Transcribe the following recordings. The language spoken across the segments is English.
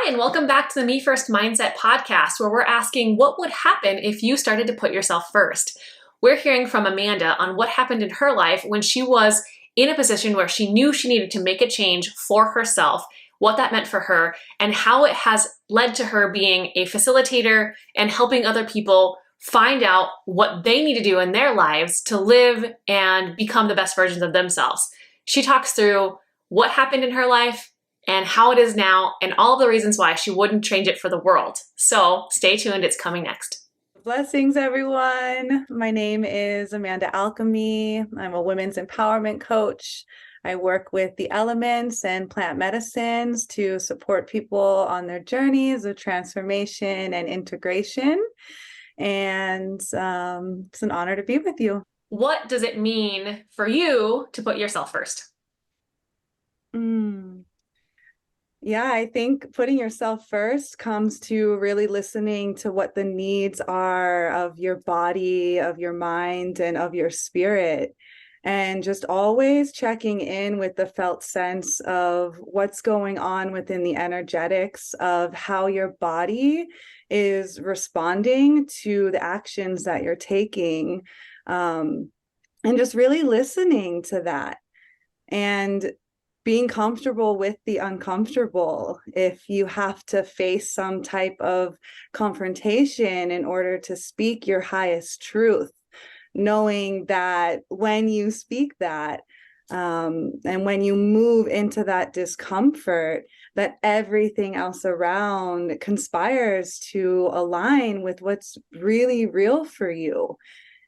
Hi, and welcome back to the Me First Mindset podcast, where we're asking what would happen if you started to put yourself first. We're hearing from Amanda on what happened in her life when she was in a position where she knew she needed to make a change for herself, what that meant for her, and how it has led to her being a facilitator and helping other people find out what they need to do in their lives to live and become the best versions of themselves. She talks through what happened in her life, and how it is now, and all the reasons why she wouldn't change it for the world. So stay tuned, it's coming next. Blessings, everyone. My name is Amanda Alchemy. I'm a women's empowerment coach. I work with the elements and plant medicines to support people on their journeys of transformation and integration. And it's an honor to be with you. What does it mean for you to put yourself first? Yeah, I think putting yourself first comes to really listening to what the needs are of your body, of your mind, and of your spirit. And just always checking in with the felt sense of what's going on within the energetics of how your body is responding to the actions that you're taking. And just really listening to that. And being comfortable with the uncomfortable. If you have to face some type of confrontation in order to speak your highest truth, knowing that when you speak that, and when you move into that discomfort, that everything else around conspires to align with what's really real for you.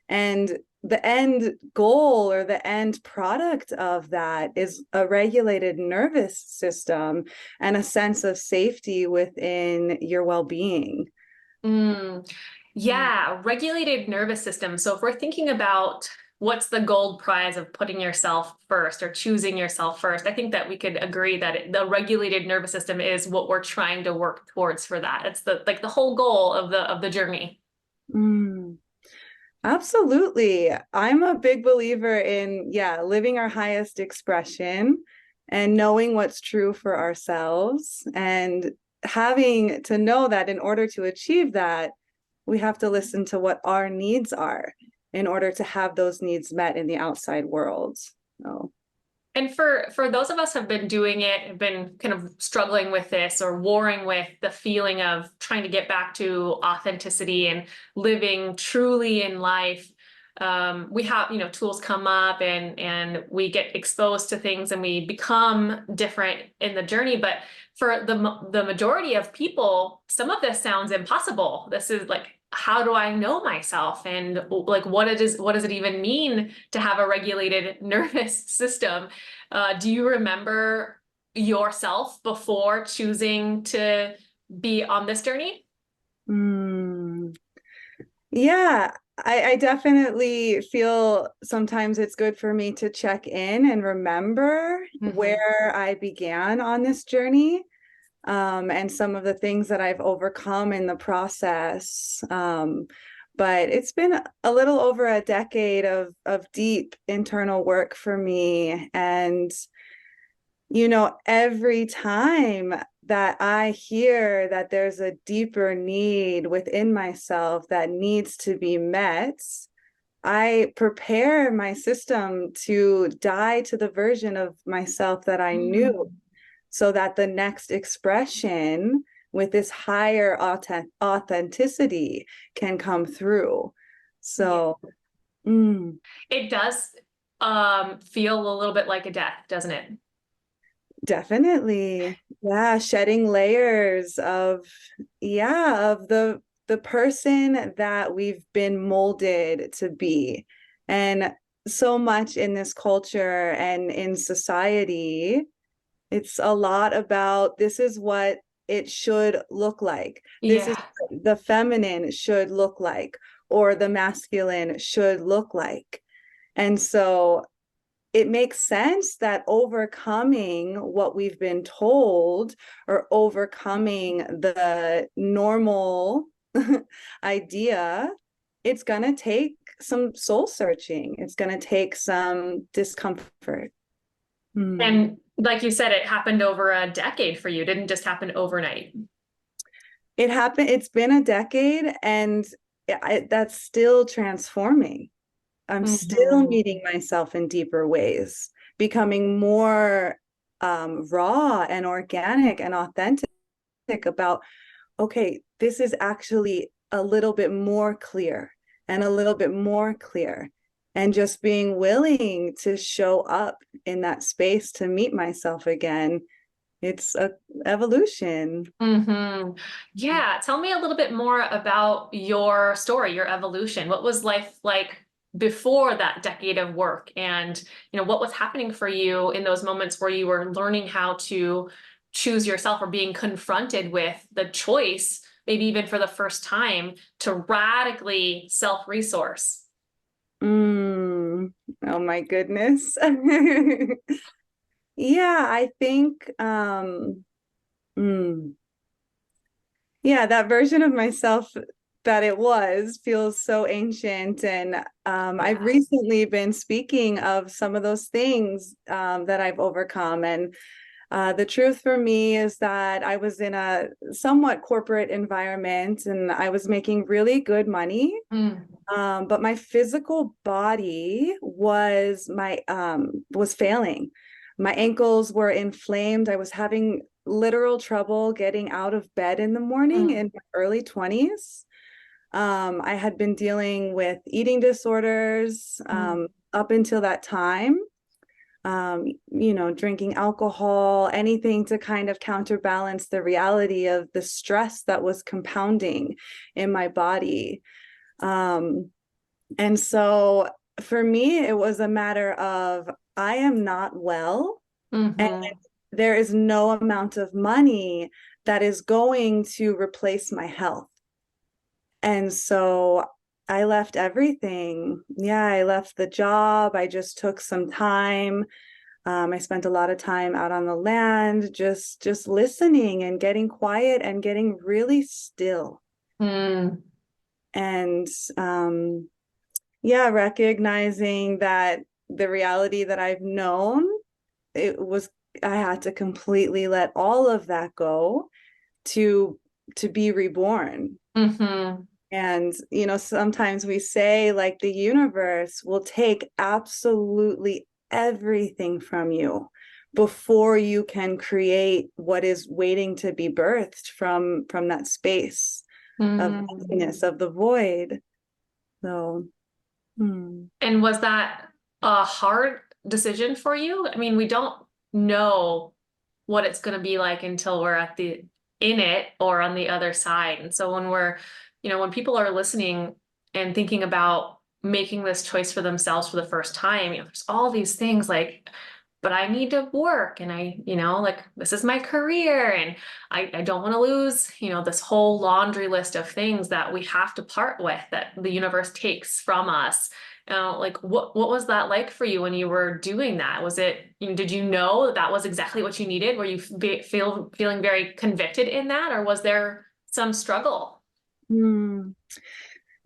And the end goal or the end product of that is a regulated nervous system and a sense of safety within your well-being. Yeah, regulated nervous system. So if we're thinking about what's the gold prize of putting yourself first or choosing yourself first, I think that we could agree that the regulated nervous system is what we're trying to work towards for that. It's the whole goal of the journey. Mm. Absolutely. I'm a big believer in, living our highest expression and knowing what's true for ourselves and having to know that in order to achieve that, we have to listen to what our needs are in order to have those needs met in the outside world. So. And for those of us who have been doing it, have been kind of struggling with this or warring with the feeling of trying to get back to authenticity and living truly in life, we have, tools come up and we get exposed to things and we become different in the journey. But for the majority of people, some of this sounds impossible. This is like, how do I know myself? And like, what does it even mean to have a regulated nervous system? Do you remember yourself before choosing to be on this journey? Mm. Yeah, I definitely feel sometimes it's good for me to check in and remember Mm-hmm. where I began on this journey, and some of the things that I've overcome in the process. But it's been a little over a decade of deep internal work for me. And every time that I hear that there's a deeper need within myself that needs to be met, I prepare my system to die to the version of myself that I knew so that the next expression with this higher authenticity can come through. Yeah. So, mm. It does feel a little bit like a death, doesn't it? Definitely. Yeah, shedding layers of the person that we've been molded to be. And so much in this culture and in society, it's a lot about this is what it should look like. This is Yeah. what the feminine should look like, or the masculine should look like. And so it makes sense that overcoming what we've been told or overcoming the normal idea, it's going to take some soul searching. It's going to take some discomfort. Hmm. And like you said, it happened over a decade for you. It didn't just happen overnight. It happened, it's been a decade, and that's still transforming. I'm still Hmm. meeting myself in deeper ways, becoming more raw and organic and authentic about, okay, this is actually a little bit more clear and a little bit more clear. And just being willing to show up in that space to meet myself again. It's a evolution. Hmm. Yeah. Tell me a little bit more about your story, your evolution. What was life like before that decade of work? And, what was happening for you in those moments where you were learning how to choose yourself or being confronted with the choice, maybe even for the first time, to radically self-resource? Mm. Oh my goodness. Yeah, I think mm, yeah, that version of myself that it was feels so ancient. And I've Yeah. recently been speaking of some of those things that I've overcome. And the truth for me is that I was in a somewhat corporate environment and I was making really good money. Mm. But my physical body was failing. My ankles were inflamed. I was having literal trouble getting out of bed in the morning Mm. in my early 20s. I had been dealing with eating disorders Mm. up until that time. Drinking alcohol, anything to kind of counterbalance the reality of the stress that was compounding in my body. Um, and so for me, it was a matter of I am not well, and Hmm. there is no amount of money that is going to replace my health. And so I left everything. Yeah, I left the job. I just took some time. I spent a lot of time out on the land, just listening and getting quiet and getting really still. Mm. And yeah, recognizing that the reality that I've known, it was I had to completely let all of that go to be reborn. Hmm. And sometimes we say like the universe will take absolutely everything from you before you can create what is waiting to be birthed from that space of Mm. nothingness, of the void. So hmm. And was that a hard decision for you? I mean, we don't know what it's going to be like until we're in it or on the other side. And so when people are listening and thinking about making this choice for themselves for the first time, there's all these things like, but I need to work and like this is my career and I don't want to lose, this whole laundry list of things that we have to part with that the universe takes from us. Like what was that like for you when you were doing that? Was it, did you know that was exactly what you needed? Were you feeling very convicted in that, or was there some struggle? Hmm.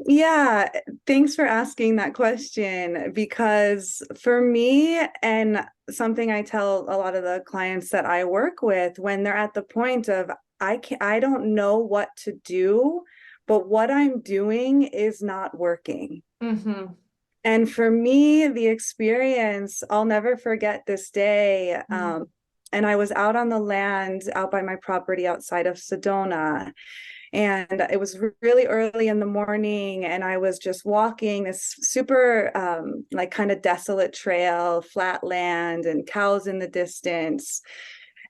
Yeah, thanks for asking that question because for me, and something I tell a lot of the clients that I work with when they're at the point of I don't know what to do, but what I'm doing is not working. Mm-hmm. And for me, the experience, I'll never forget this day. And I was out on the land out by my property outside of Sedona, and it was really early in the morning and I was just walking this super like kind of desolate trail, flat land and cows in the distance,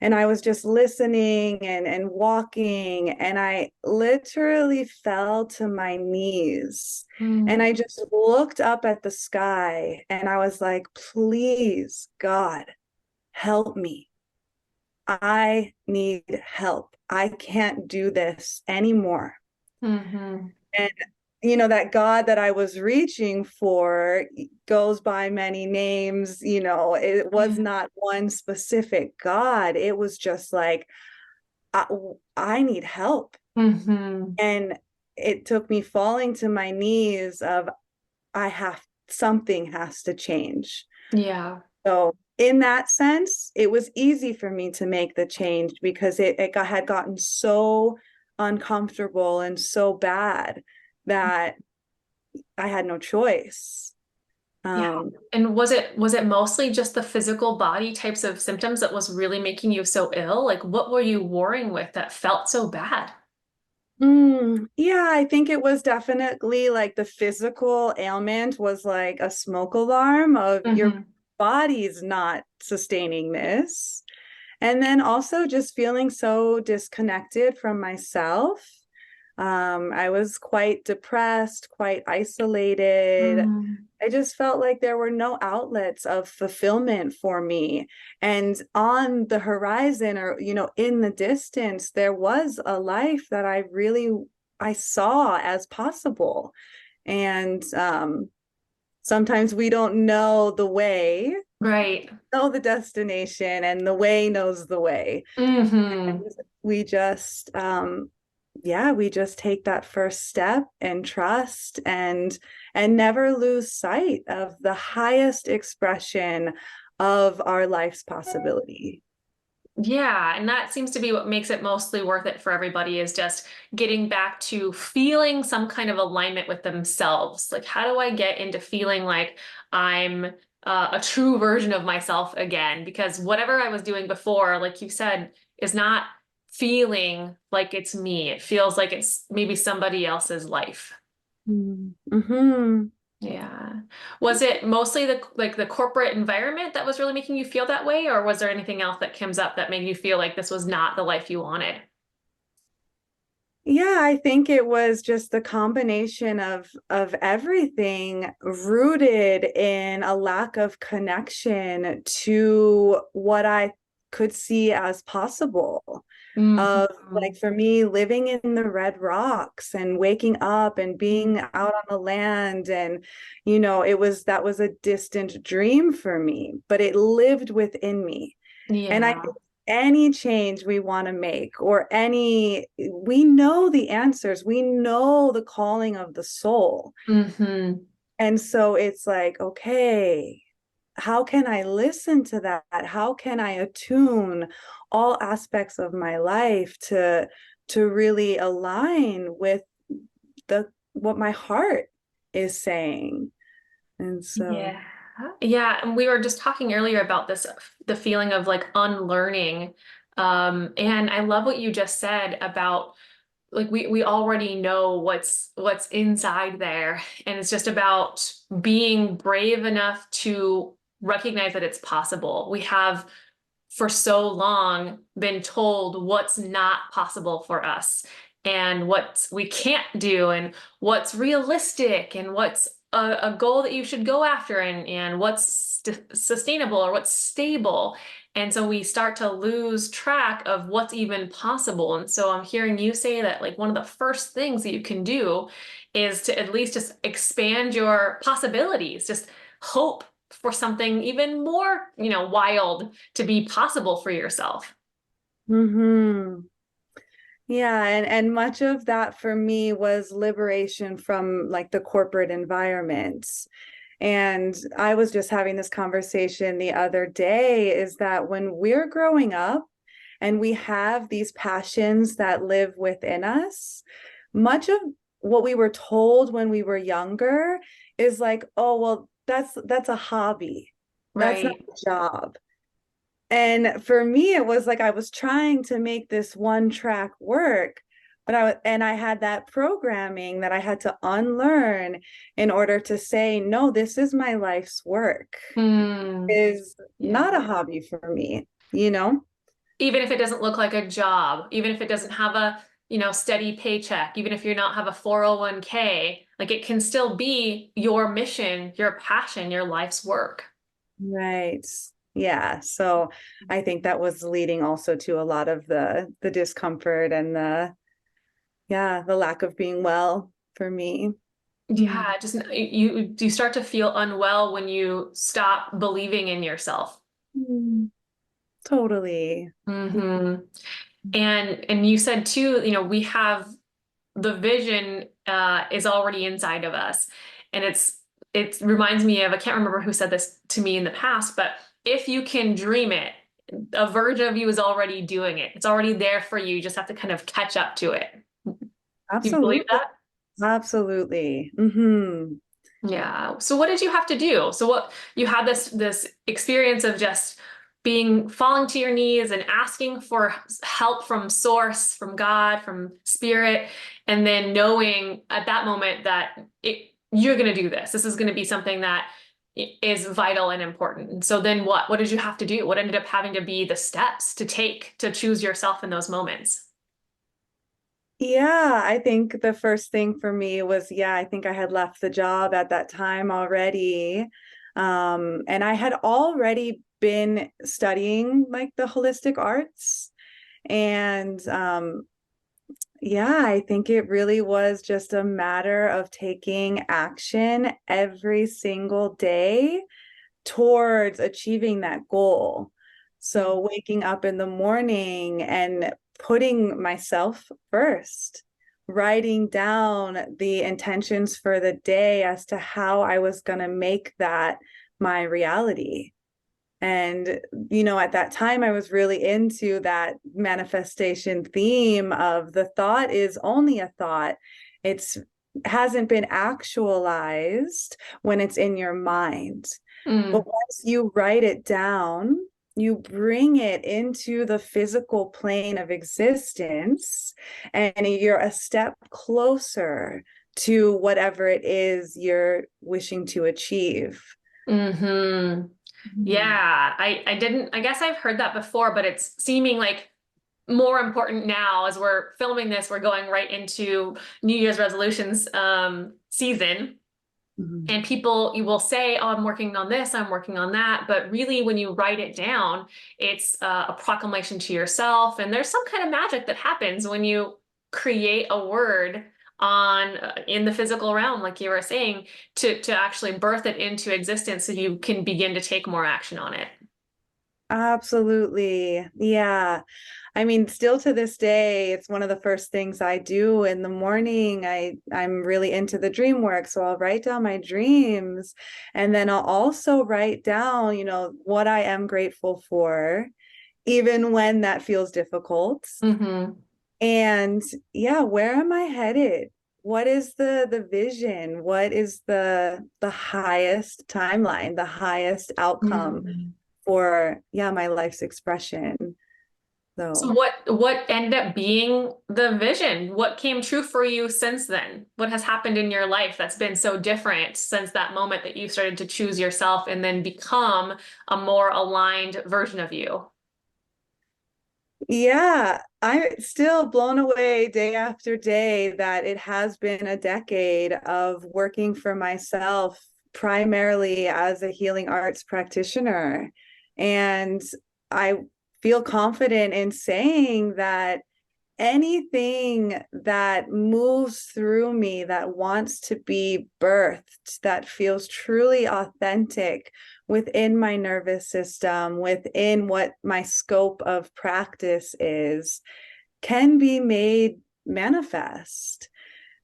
and I was just listening and walking, and I literally fell to my knees and Mm-hmm. I just looked up at the sky and I was like, please God, help me. I need help. I can't do this anymore. Mm-hmm. And that God that I was reaching for goes by many names. It was Yeah. not one specific God. It was just like, I, I need help. Mm-hmm. And it took me falling to my knees of something has to change. Yeah. So in that sense, it was easy for me to make the change because had gotten so uncomfortable and so bad that I had no choice. Yeah. Um, And was it mostly just the physical body types of symptoms that was really making you so ill? Like what were you warring with that felt so bad? yeah, I think it was definitely like the physical ailment was like a smoke alarm of your Hmm. body's not sustaining this. And then also just feeling so disconnected from myself. I was quite depressed, quite isolated. Mm. I just felt like there were no outlets of fulfillment for me. And on the horizon or, in the distance, there was a life that I saw as possible. And sometimes we don't know the way, Right. know the destination, and the way knows the way. Hmm. We just yeah, we just take that first step and trust and never lose sight of the highest expression of our life's possibility. Yeah, and that seems to be what makes it mostly worth it for everybody is just getting back to feeling some kind of alignment with themselves. Like, how do I get into feeling like I'm a true version of myself again? Because whatever I was doing before, like you said, is not feeling like it's me. It feels like it's maybe somebody else's life. Mm-hmm. Yeah. Was it mostly the corporate environment that was really making you feel that way, or was there anything else that comes up that made you feel like this was not the life you wanted? Yeah, I think it was just the combination of everything rooted in a lack of connection to what I could see as possible. Hmm. Of like for me living in the red rocks and waking up and being out on the land and that was a distant dream for me, but it lived within me. And I Yeah. think any change we want to make or we know the answers, we know the calling of the soul. Hmm. And so it's like, okay, how can I listen to that? How can I attune all aspects of my life to really align with the what my heart is saying? And so, Yeah. Yeah. And we were just talking earlier about this, the feeling of like unlearning. And I love what you just said about like we already know what's inside there. And it's just about being brave enough to recognize that it's possible. We have for so long been told what's not possible for us and what we can't do and what's realistic and what's a goal that you should go after and what's sustainable or what's stable. And so we start to lose track of what's even possible. And so I'm hearing you say that like one of the first things that you can do is to at least just expand your possibilities, just hope for something even more, wild to be possible for yourself. mm-hmm. Yeah, and much of that for me was liberation from like the corporate environments. And I was just having this conversation the other day is that when we're growing up and we have these passions that live within us, much of what we were told when we were younger is like, oh, well, that's a hobby. That's not Right. a job. And for me, it was like I was trying to make this one track work, but I had that programming that I had to unlearn in order to say, no, this is my life's work. Hmm. It is Yeah. not a hobby for me, you know? Even if it doesn't look like a job, even if it doesn't have a, steady paycheck, even if you're not have a 401k, like it can still be your mission, your passion, your life's work. Right. Yeah. So I think that was leading also to a lot of the discomfort and the lack of being well for me. Mm. Yeah, just you start to feel unwell when you stop believing in yourself. Mm. Totally. Hmm. And you said too, we have the vision is already inside of us. And it reminds me of, I can't remember who said this to me in the past, but if you can dream it, a version of you is already doing it. It's already there for you. You just have to kind of catch up to it. Do you believe Absolutely. that? Absolutely. Hmm. Yeah. So what did you have to do? So what you had this experience of just being falling to your knees and asking for help from source, from God, from spirit, and then knowing at that moment that you're going to do this. This is going to be something that is vital and important. And so then what? What did you have to do? What ended up having to be the steps to take to choose yourself in those moments? Yeah, I think the first thing for me was, yeah, I think I had left the job at that time already. And I had already been studying like the holistic arts. And yeah, I think it really was just a matter of taking action every single day towards achieving that goal. So waking up in the morning and putting myself first, writing down the intentions for the day as to how I was going to make that my reality. And, at that time, I was really into that manifestation theme of the thought is only a thought. It's hasn't been actualized when it's in your mind. But Mm, once you write it down, you bring it into the physical plane of existence, and you're a step closer to whatever it is you're wishing to achieve. hmm. Mhm. Yeah, I didn't, I guess I've heard that before, but it's seeming like more important now as we're filming this. We're going right into New Year's resolutions season. Mhm. And people, you will say, oh, I'm working on this, I'm working on that. But really, when you write it down, it's a proclamation to yourself. And there's some kind of magic that happens when you create a word on in the physical realm, like you were saying, to actually birth it into existence so you can begin to take more action on it. Absolutely. Yeah. I mean, still to this day, it's one of the first things I do in the morning. I'm really into the dream work, so I'll write down my dreams, and then I'll also write down, what I am grateful for, even when that feels difficult. Hmm. And yeah, where am I headed? What is the vision? What is the highest timeline, the highest outcome Hmm. for, yeah, my life's expression? So So what ended up being the vision? What came true for you since then? What has happened in your life that's been so different since that moment that you started to choose yourself and then become a more aligned version of you? yeah, I'm still blown away day after day that it has been a decade of working for myself, primarily as a healing arts practitioner. And I feel confident in saying that anything that moves through me that wants to be birthed, that feels truly authentic within my nervous system, within what my scope of practice is, can be made manifest.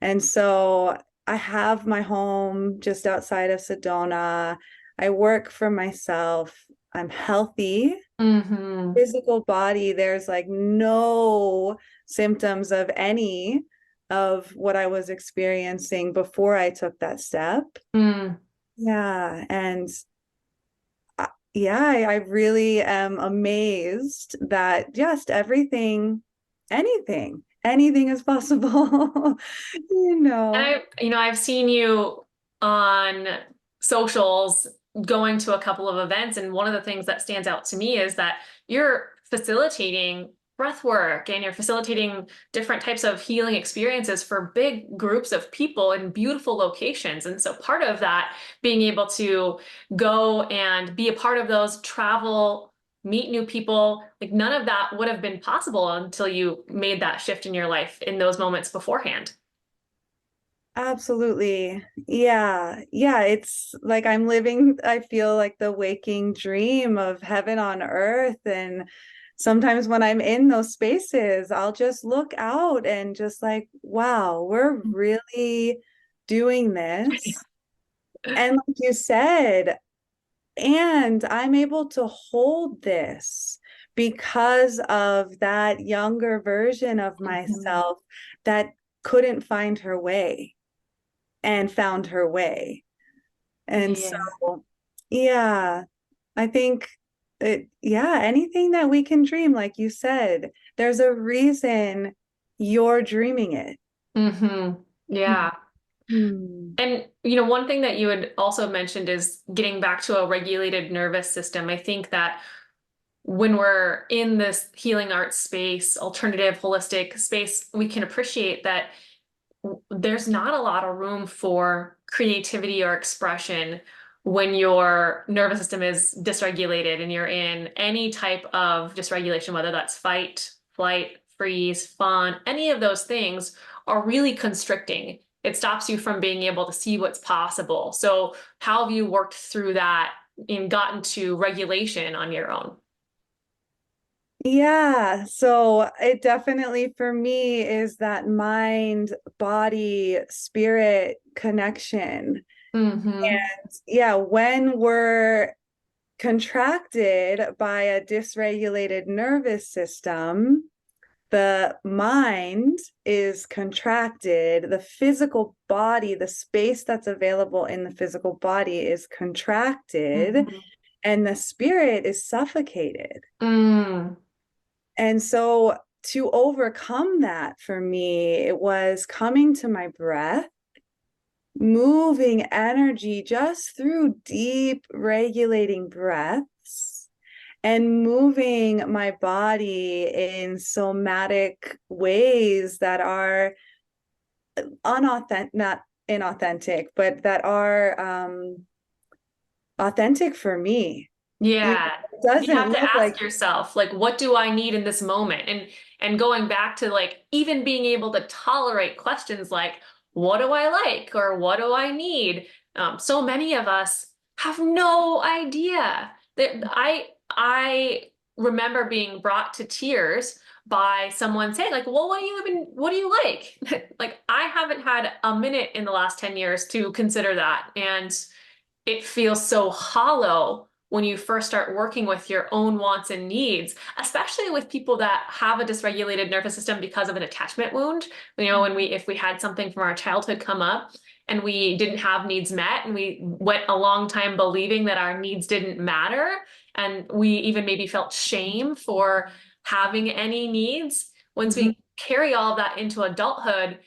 And so I have my home just outside of Sedona. I work for myself. I'm healthy, Hmm. physical body. There's like no symptoms of any of what I was experiencing before I took that step. Mm. Yeah. And yeah, I really am amazed that just anything is possible. you And know. I've seen you on socials going to a couple of events, and one of the things that stands out to me is that you're facilitating breath work and you're facilitating different types of healing experiences for big groups of people in beautiful locations. And so part of that, being able to go and be a part of those, travel, meet new people, like none of that would have been possible until you made that shift in your life in those moments beforehand. Absolutely. Yeah. Yeah. It's like I'm living, I feel like the waking dream of heaven on earth. And sometimes when I'm in those spaces, I'll just look out and just like, wow, we're really doing this. And like you said, And I'm able to hold this because of that younger version of Mhm. myself that couldn't find her way and found her way. And Yeah. so, yeah, I think yeah, anything that we can dream, like you said, there's a reason you're dreaming it. Yeah. Mhm. And, one thing that you had also mentioned is getting back to a regulated nervous system. I think that when we're in this healing arts space, alternative, holistic space, we can appreciate that there's not a lot of room for creativity or expression when your nervous system is dysregulated and you're in any type of dysregulation, whether that's fight, flight, freeze, fawn, any of those things are really constricting. It stops you from being able to see what's possible. So, how have you worked through that and gotten to regulation on your own? Yeah, so it definitely for me is that mind, body, spirit connection. Mm-hmm. Yeah, when we're contracted by a dysregulated nervous system, the mind is contracted, the physical body, the space that's available in the physical body is contracted, Mm-hmm. and the spirit is suffocated. Mm. And so to overcome that for me, it was coming to my breath, moving energy just through deep regulating breaths, and moving my body in somatic ways that are unauthentic, not inauthentic, but that are authentic for me. It Yeah. You doesn't have to look ask like, yourself, like, what do I need in this moment? And going back to like even being able to tolerate questions like, what do I like or what do I need? So many of us have no idea. I remember being brought to tears by someone saying, like, well, what do you like? Like, I haven't had a minute in the last 10 years to consider that. And it feels so hollow when you first start working with your own wants and needs, especially with people that have a dysregulated nervous system because of an attachment wound. When if we had something from our childhood come up and we didn't have needs met and we went a long time believing that our needs didn't matter, and we even maybe felt shame for having any needs. Once Mhm. we carry all of that into adulthood,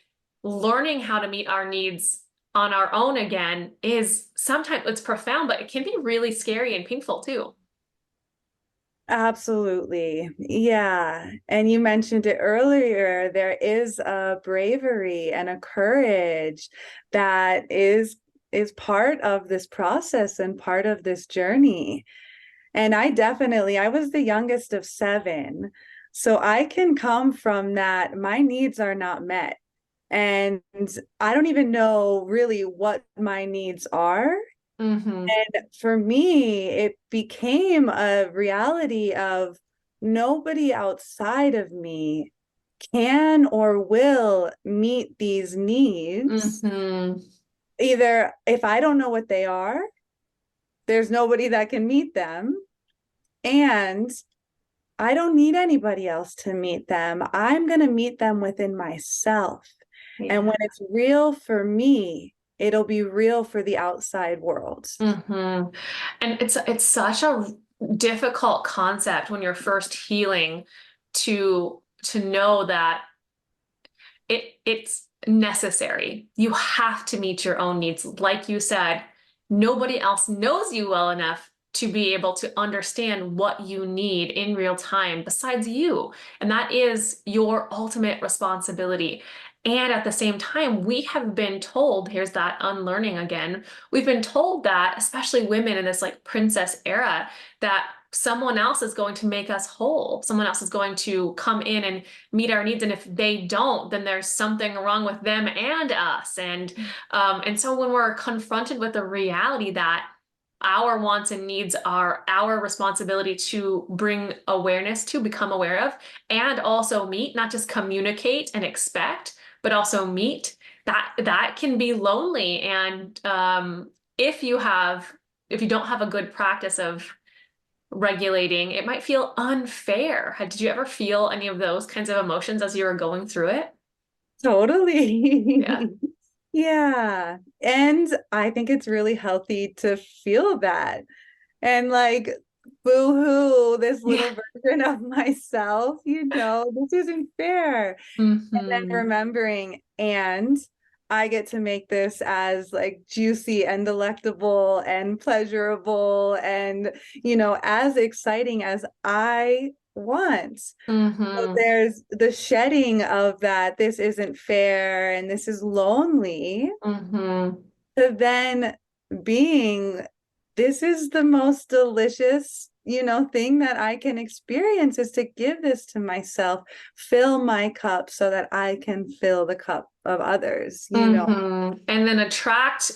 learning how to meet our needs on our own again is sometimes it's profound, but it can be really scary and painful too. Absolutely. Yeah. And you mentioned it earlier, there is a bravery and a courage that is part of this process and part of this journey. And I was the youngest of seven. So I can come from that. My needs are not met. And I don't even know really what my needs are. Mm-hmm. And for me, it became a reality of nobody outside of me can or will meet these needs. Mm-hmm. Either if I don't know what they are, there's nobody that can meet them. And I don't need anybody else to meet them. I'm going to meet them within myself. And Yeah. when it's real for me, it'll be real for the outside world. Mm-hmm. And it's such a difficult concept when you're first healing to know that it's necessary. You have to meet your own needs. Like you said, nobody else knows you well enough to be able to understand what you need in real time besides you. And that is your ultimate responsibility. And at the same time, we have been told, here's that unlearning again. We've been told that, especially women in this like princess era, that someone else is going to make us whole. Someone else is going to come in and meet our needs, and if they don't, then there's something wrong with them and us. And so when we're confronted with the reality that our wants and needs are our responsibility to bring awareness to, become aware of, and also meet, not just communicate and expect, but also meet, that can be lonely. And if you have if you don't have a good practice of regulating, it might feel unfair. Did you ever feel any of those kinds of emotions as you were going through it? Yeah. Totally. Yeah. And I think it's really healthy to feel that. And like, boo-hoo, this Yeah. little version of myself, this isn't fair. And then Hmm. remembering, and I get to make this as like juicy and delectable and pleasurable and, as exciting as I want. So Hmm. there's the shedding of that, this isn't fair and this is lonely, Hmm. to then being, this is the most delicious, thing that I can experience, is to give this to myself, fill my cup so that I can fill the cup of others. And then attract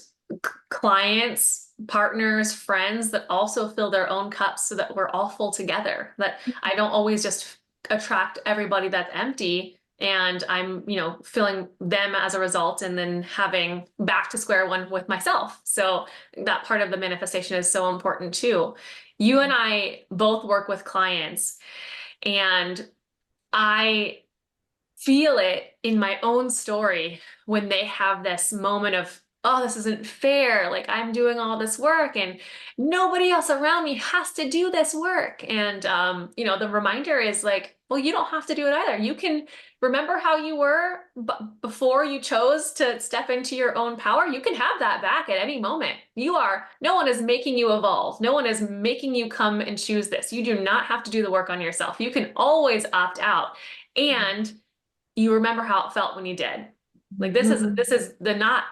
clients, partners, friends that also fill their own cups so that we're all full together. That I don't always just attract everybody that's empty and I'm, filling them as a result and then having back to square one with myself. So that part of the manifestation is so important too. You and I both work with clients, and I feel it in my own story when they have this moment of, oh, this isn't fair. Like I'm doing all this work and nobody else around me has to do this work. And, the reminder is like, well, you don't have to do it either. You can remember how you were before you chose to step into your own power. You can have that back at any moment. No one is making you evolve. No one is making you come and choose this. You do not have to do the work on yourself. You can always opt out. And you remember how it felt when you did. Like this is the not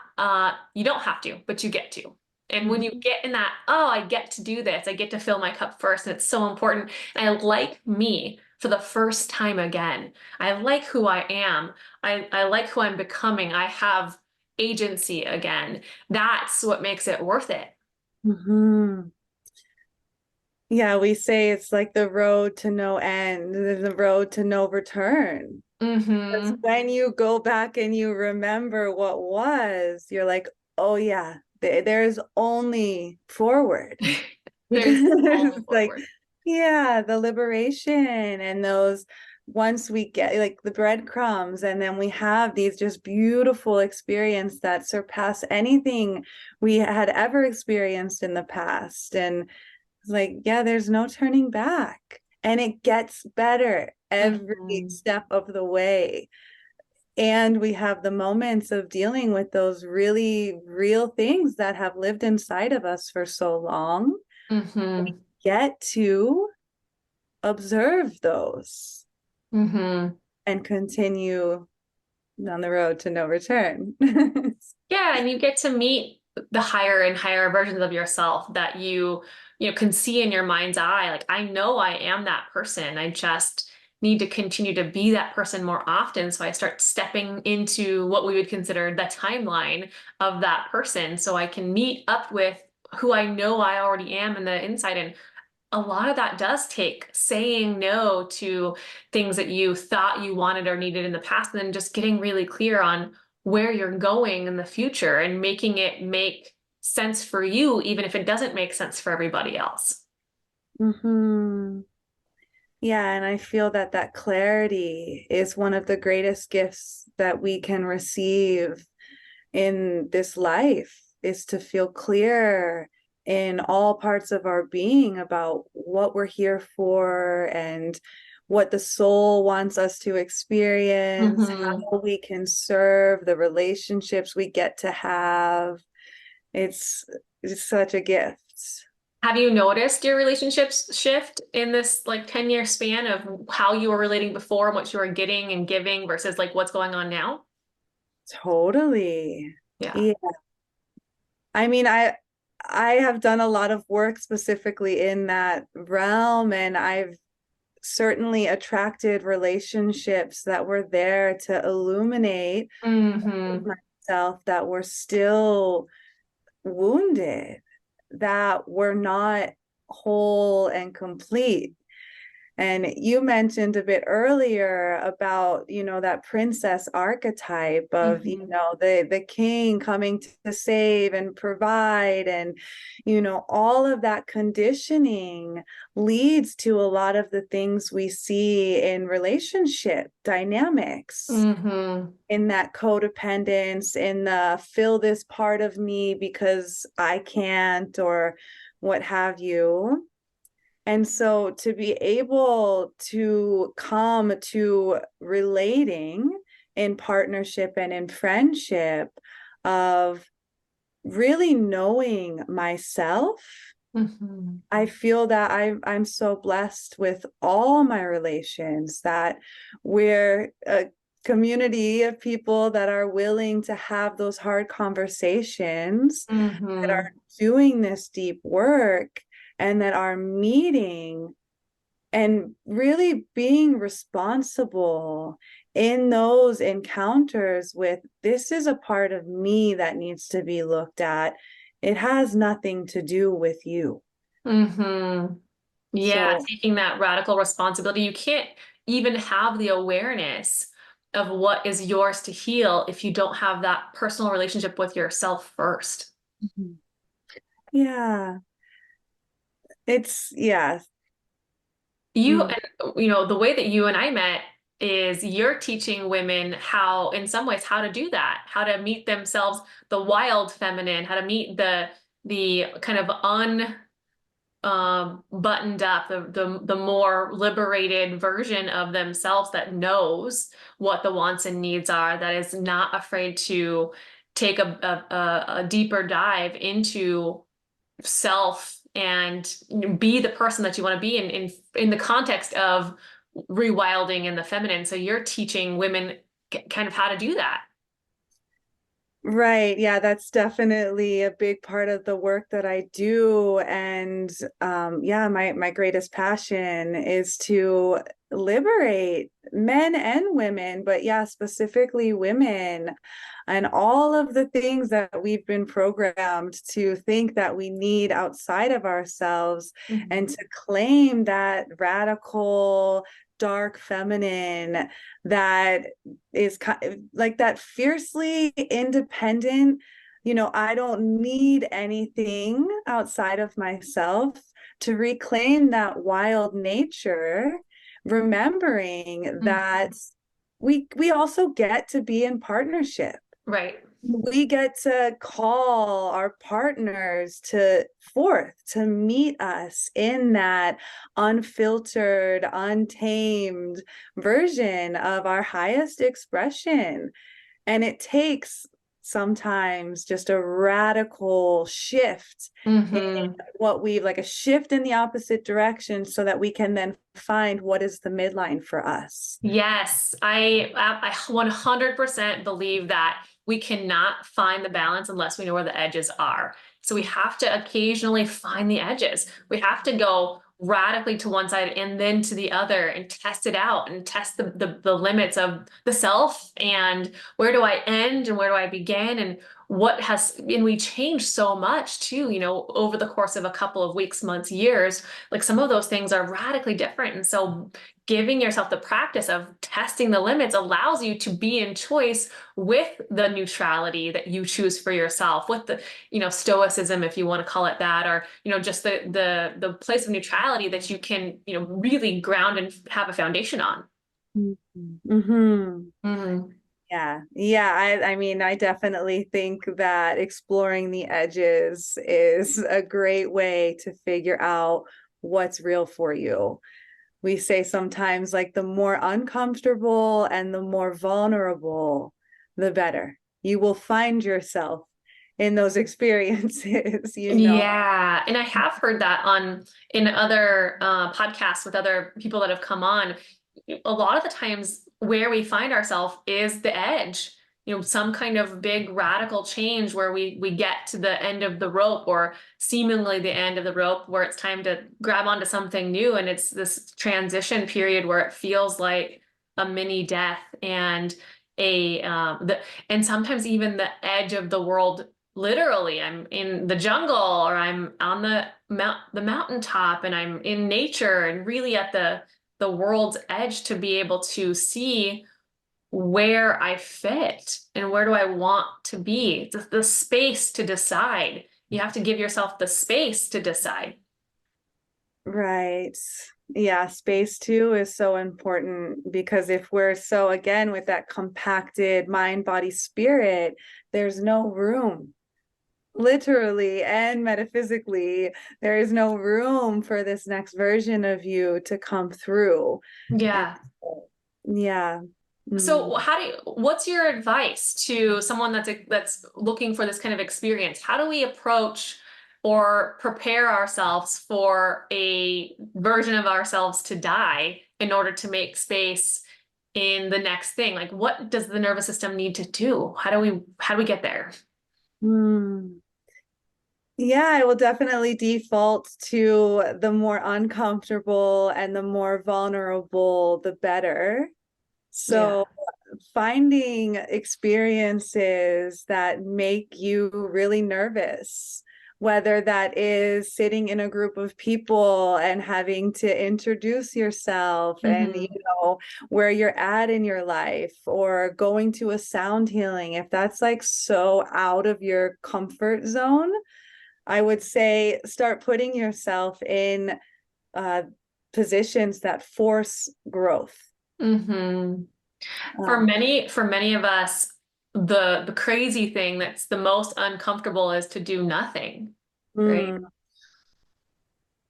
you don't have to, but you get to. And when you get in that, oh, I get to do this, I get to fill my cup first, and it's so important. And I like me for the first time again. I like who I am. I like who I'm becoming. I have agency again. That's what makes it worth it. Mhm. Yeah, we say it's like the road to no end, the road to no return. Because Mm-hmm. when you go back and you remember what was, you're like, oh yeah, there's only forward. There's Because only it's like, forward. yeah, the liberation and those, once we get like the breadcrumbs, and then we have these just beautiful experience that surpass anything we had ever experienced in the past. And it's like, yeah, there's no turning back. And it gets better every Mm-hmm. step of the way. And we have the moments of dealing with those really real things that have lived inside of us for so long. We Mm-hmm. get to observe those Mm-hmm. and continue on the road to no return. Yeah, and you get to meet the higher and higher versions of yourself that can see in your mind's eye. Like, I know I am that person. I just need to continue to be that person more often. So I start stepping into what we would consider the timeline of that person so I can meet up with who I know I already am in the inside. And a lot of that does take saying no to things that you thought you wanted or needed in the past, and then just getting really clear on where you're going in the future and making it make sense for you, even if it doesn't make sense for everybody else. Hmm. Yeah, and I feel that that clarity is one of the greatest gifts that we can receive in this life, is to feel clear in all parts of our being about what we're here for and what the soul wants us to experience, Hmm. how we can serve, the relationships we get to have. It's it's such a gift. Have you noticed your relationships shift in this like 10-year span of how you were relating before and what you were getting and giving versus like what's going on now? Totally. Yeah. Yeah. I mean, I have done a lot of work specifically in that realm, and I've certainly attracted relationships that were there to illuminate Hmm. myself, that were still wounded, that were not whole and complete. And you mentioned a bit earlier about, that princess archetype of, Mhm. the king coming to save and provide. And, all of that conditioning leads to a lot of the things we see in relationship dynamics, Mhm. in that codependence, in the fill this part of me because I can't, or what have you. And so to be able to come to relating in partnership and in friendship of really knowing myself, Mhm. I feel that I'm so blessed with all my relations, that we're a community of people that are willing to have those hard conversations, that are Mhm. doing this deep work, and that are meeting and really being responsible in those encounters with, this is a part of me that needs to be looked at. It has nothing to do with you. Mhm. Yeah, So, taking that radical responsibility. You can't even have the awareness of what is yours to heal if you don't have that personal relationship with yourself first. mhm. Yeah, yeah. You Mm, and the way that you and I met is you're teaching women how, in some ways, how to do that, how to meet themselves, the wild feminine, how to meet the kind of buttoned up, the more liberated version of themselves that knows what the wants and needs are, that is not afraid to take a deeper dive into self and be the person that you want to be in the context of rewilding in the feminine. So you're teaching women kind of how to do that. right. Yeah, that's definitely a big part of the work that I do. And yeah, my greatest passion is to liberate men and women, but yeah, specifically women, and all of the things that we've been programmed to think that we need outside of ourselves, Mhm. and to claim that radical dark feminine that is like that fiercely independent, I don't need anything outside of myself, to reclaim that wild nature, remembering that Mhm. we also get to be in partnership. Right. We get to call our partners to forth to meet us in that unfiltered, untamed version of our highest expression. And it takes sometimes just a radical shift in Hmm. what we like, a shift in the opposite direction, so that we can then find what is the midline for us. Yes, I 100% believe that we cannot find the balance unless we know where the edges are. So we have to occasionally find the edges. We have to go radically to one side and then to the other and test it out and test the limits of the self, and where do I end and where do I begin, and and we change so much too, over the course of a couple of weeks, months, years. Like some of those things are radically different. And so giving yourself the practice of testing the limits allows you to be in choice with the neutrality that you choose for yourself, with the, stoicism, if you want to call it that, or, just the place of neutrality that you can, really ground and have a foundation on. Mm-hmm. Mhm. Yeah. Yeah. I mean, I definitely think that exploring the edges is a great way to figure out what's real for you. We say sometimes, like, the more uncomfortable and the more vulnerable, the better. You will find yourself in those experiences. Yeah, and I have heard that in other podcasts with other people that have come on. A lot of the times where we find ourselves is the edge. Some kind of big radical change where we get to the end of the rope, or seemingly the end of the rope, where it's time to grab onto something new, and it's this transition period where it feels like a mini death, and and sometimes even the edge of the world. Literally, I'm in the jungle, or I'm on the mountaintop, and I'm in nature and really at the world's edge to be able to see where I fit and where do I want to be. The space to decide. You have to give yourself the space to decide. Right. Yeah, space too is so important because if we're so, again, with that compacted mind, body, spirit, there's no room, literally and metaphysically, there is no room for this next version of you to come through. And Yeah. yeah. So Mm. what's your advice to someone that's looking for this kind of experience? How do we approach or prepare ourselves for a version of ourselves to die in order to make space in the next thing? Like what does the nervous system need to do? How do we get there? Mm. Yeah, I will definitely default to the more uncomfortable and the more vulnerable, the better. Yeah. So finding experiences that make you really nervous, whether that is sitting in a group of people and having to introduce yourself and, Hmm. where you're at in your life, or going to a sound healing, if that's like so out of your comfort zone, I would say start putting yourself in uh, positions that force growth. Hmm. For Um, many of us, the crazy thing that's the most uncomfortable is to do nothing, right? mm,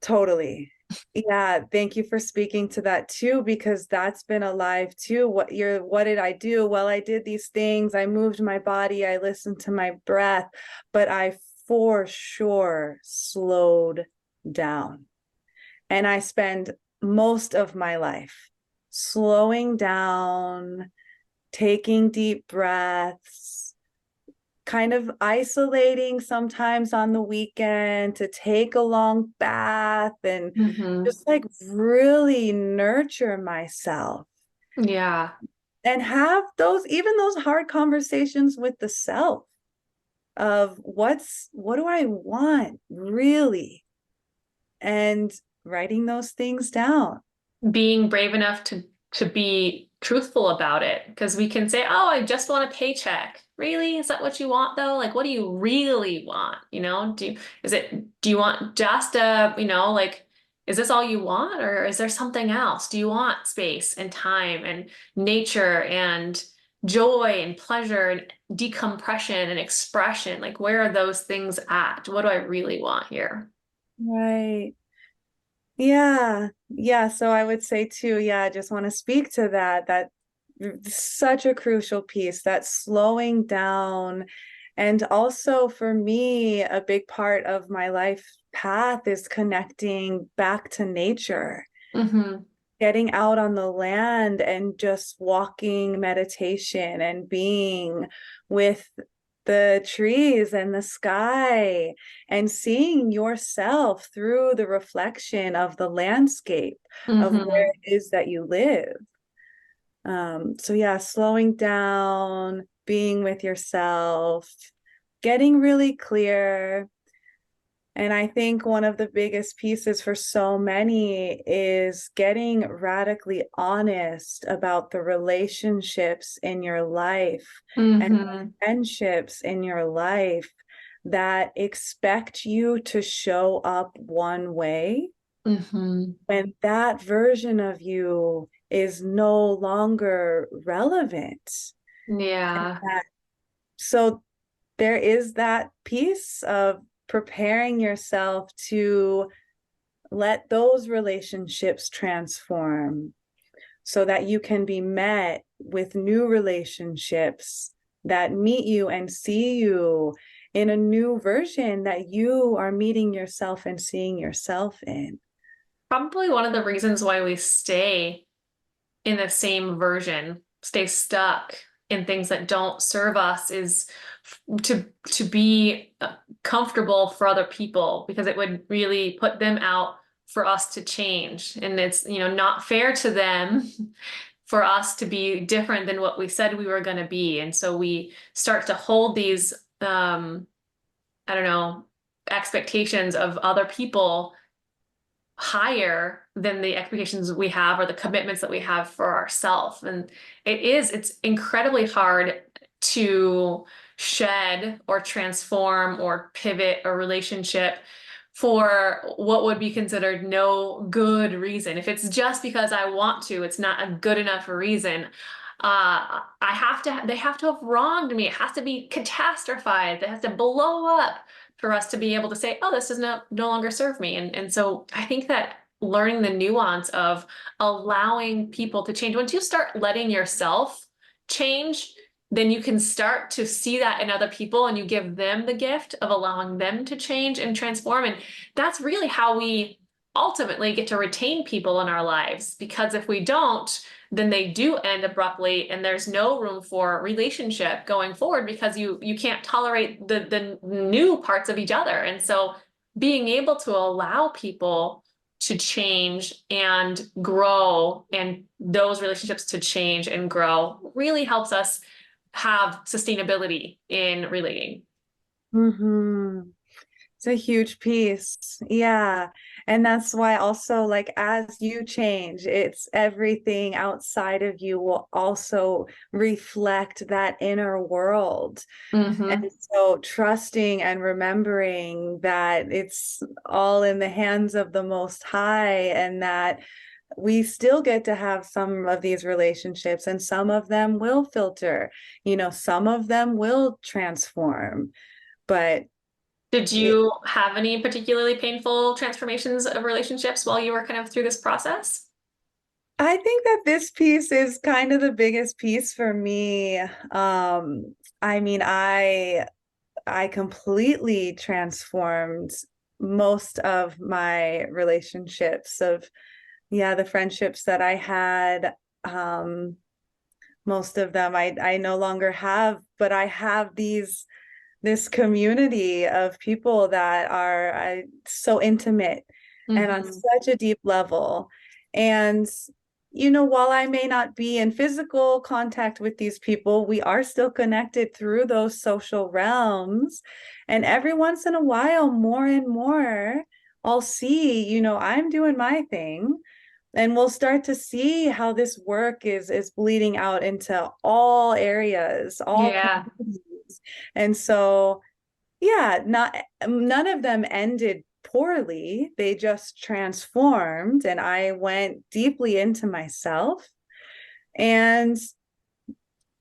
totally. Yeah, thank you for speaking to that too, because that's been alive too. What did I do? Well, I did these things. I moved my body, I listened to my breath, but I for sure slowed down. And I spend most of my life slowing down, taking deep breaths, kind of isolating sometimes on the weekend to take a long bath and Hmm. just like really nurture myself Yeah. and have even those hard conversations with the self of what do I want really, and writing those things down. Being brave enough to be truthful about it because we can say, "Oh, I just want a paycheck." Really? Is that what you want though? Like what do you really want? Do you want just like is this all you want or is there something else? Do you want space and time and nature and joy and pleasure and decompression and expression? Like where are those things at? What do I really want here? Right. Yeah. Yeah. So I would say too, yeah, I just want to speak to that such a crucial piece, that slowing down. And also for me, a big part of my life path is connecting back to nature, Hmm. getting out on the land and just walking meditation and being with the trees and the sky and seeing yourself through the reflection of the landscape of where Hmm. it is that you live. So yeah, slowing down, being with yourself, getting really clear. And I think one of the biggest pieces for so many is getting radically honest about the relationships in your life and Hmm. friendships in your life that expect you to show up one way Hmm. when that version of you is no longer relevant. Yeah. So there is that piece of preparing yourself to let those relationships transform so that you can be met with new relationships that meet you and see you in a new version that you are meeting yourself and seeing yourself in. Probably one of the reasons why we stay in the same version, stay stuck in things that don't serve us is to be comfortable for other people because it would really put them out for us to change. And it's, not fair to them for us to be different than what we said we were going to be. And so we start to hold these, I don't know, expectations of other people higher than the expectations we have or the commitments that we have for ourselves. And it's incredibly hard to shed or transform or pivot a relationship for what would be considered no good reason. If it's just because I want to, it's not a good enough reason. They have to have wronged me. It has to be catastrophized. It has to blow up for us to be able to say, oh, this does no longer serve me. And so I think that learning the nuance of allowing people to change, once you start letting yourself change, then you can start to see that in other people and you give them the gift of allowing them to change and transform. And that's really how we ultimately get to retain people in our lives. Because if we don't, then they do end abruptly and there's no room for relationship going forward because you can't tolerate the new parts of each other. And so being able to allow people to change and grow and those relationships to change and grow really helps us have sustainability in relating. Mm-hmm. It's a huge piece. Yeah. And that's why also, like, as you change, it's everything outside of you will also reflect that inner world. Mm-hmm. And so trusting and remembering that it's all in the hands of the Most High, and that we still get to have some of these relationships, and some of them will filter, some of them will transform. But Did it, you have any particularly painful transformations of relationships while you were kind of through this process? I think that this piece is kind of the biggest piece for me. I mean, I completely transformed most of my relationships of, yeah, the friendships that I had. Most of them I no longer have, but I have this community of people that are so intimate and on Mm-hmm. such a deep level. And, while I may not be in physical contact with these people, we are still connected through those social realms. And every once in a while, more and more, I'll see, I'm doing my thing. And we'll start to see how this work is bleeding out into all areas, all Yeah. communities. And so, yeah, none of them ended poorly. They just transformed, and I went deeply into myself. And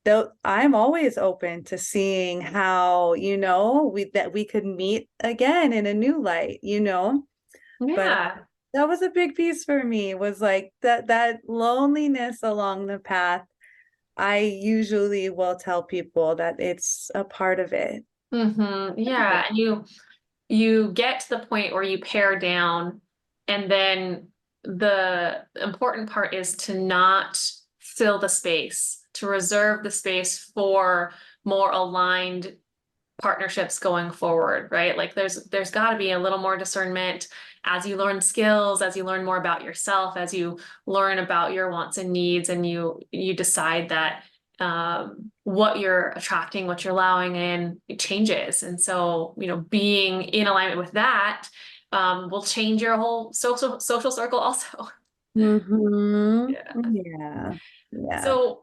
though I'm always open to seeing how, that we could meet again in a new light. But Yeah. that was a big piece for me, was like that loneliness along the path. I usually will tell people that it's a part of it. Mm-hmm. Yeah. And you get to the point where you pare down, and then the important part is to not fill the space, to reserve the space for more aligned partnerships going forward, right? Like there's got to be a little more discernment as you learn skills, as you learn more about yourself, as you learn about your wants and needs, and you decide that what you're attracting, what you're allowing in, it changes. And so, being in alignment with that will change your whole social circle also. Mm-hmm. Yeah. Yeah. Yeah. So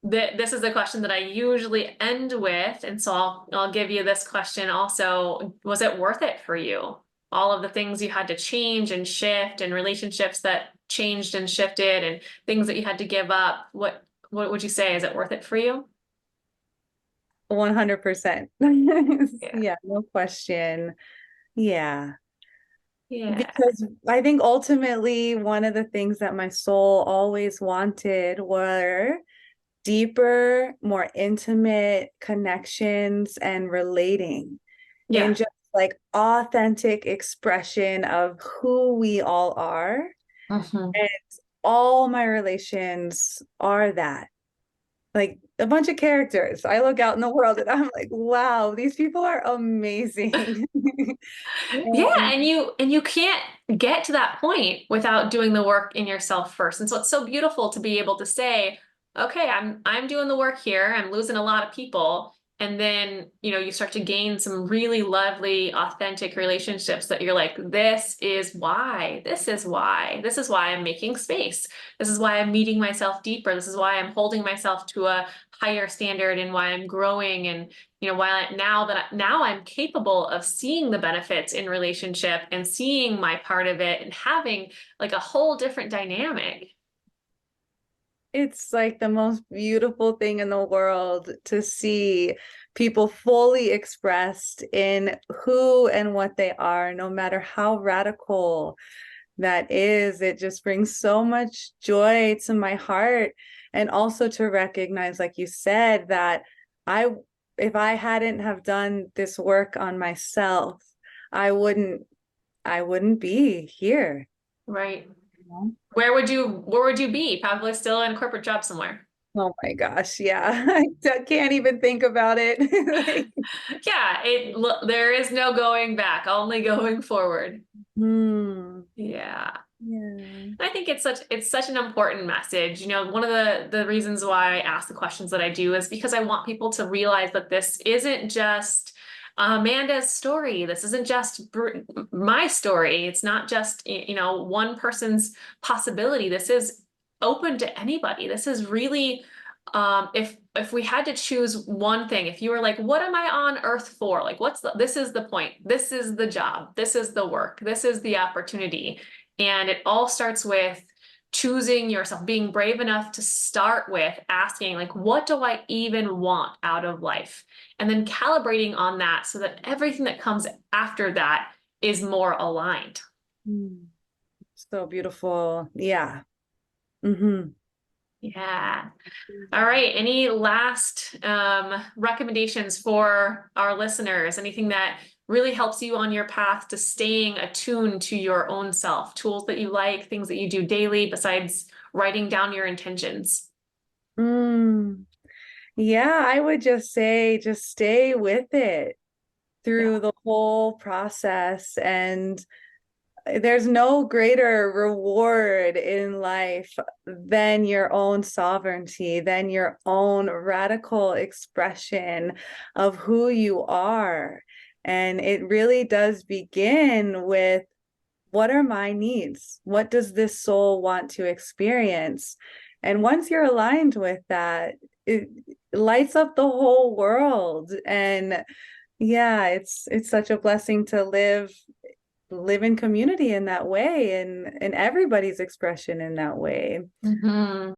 this is the question that I usually end with, and so I'll give you this question also. Was it worth it for you? All of the things you had to change and shift, and relationships that changed and shifted, and things that you had to give up. What would you say? Is it worth it for you? 100%. Yeah. Yeah, no question. Yeah. Yeah. Because I think ultimately one of the things that my soul always wanted were deeper, more intimate connections and relating in Yeah. just like authentic expression of who we all are. Hmm. And all my relations are that. Like a bunch of characters. I look out in the world and I'm like, wow, these people are amazing. Yeah, And and you can't get to that point without doing the work in yourself first. And so it's so beautiful to be able to say, okay, I'm doing the work here. I'm losing a lot of people, And then, you start to gain some really lovely, authentic relationships that you're like, this is why, this is why, this is why I'm making space. This is why I'm meeting myself deeper. This is why I'm holding myself to a higher standard and why I'm growing. And, now I'm capable of seeing the benefits in relationship and seeing my part of it and having like a whole different dynamic. It's like the most beautiful thing in the world to see people fully expressed in who and what they are, no matter how radical that is. It just brings so much joy to my heart. And also to recognize, like you said, that I, if I hadn't have done this work on myself, I wouldn't, I wouldn't be here. Right. You know? Where would you be? Probably still in a corporate job somewhere. Oh my gosh, yeah. I can't even think about it. Like, Yeah, there is no going back, only going forward. hmm, Yeah. yeah. I think it's such an important message. One of the reasons why I ask the questions that I do is because I want people to realize that this isn't just Amanda's story. This isn't just my story. It's not just, one person's possibility. This is open to anybody. This is really, if we had to choose one thing, if you were like, what am I on earth for? Like, this is the point. This is the job. This is the work. This is the opportunity. And it all starts with choosing yourself, being brave enough to start with asking, like, what do I even want out of life? And then calibrating on that so that everything that comes after that is more aligned. Hmm. So beautiful. Yeah. Hmm. Yeah. All right. Any last recommendations for our listeners? Anything that really helps you on your path to staying attuned to your own self? Tools that you like, things that you do daily besides writing down your intentions? Mm. Yeah, I would just say, just stay with it Yeah. through the whole process. And there's no greater reward in life than your own sovereignty, than your own radical expression of who you are. And it really does begin with, what are my needs? What does this soul want to experience? And once you're aligned with that, it lights up the whole world. And yeah, it's such a blessing to live in community in that way, and everybody's expression in that way. Mhm.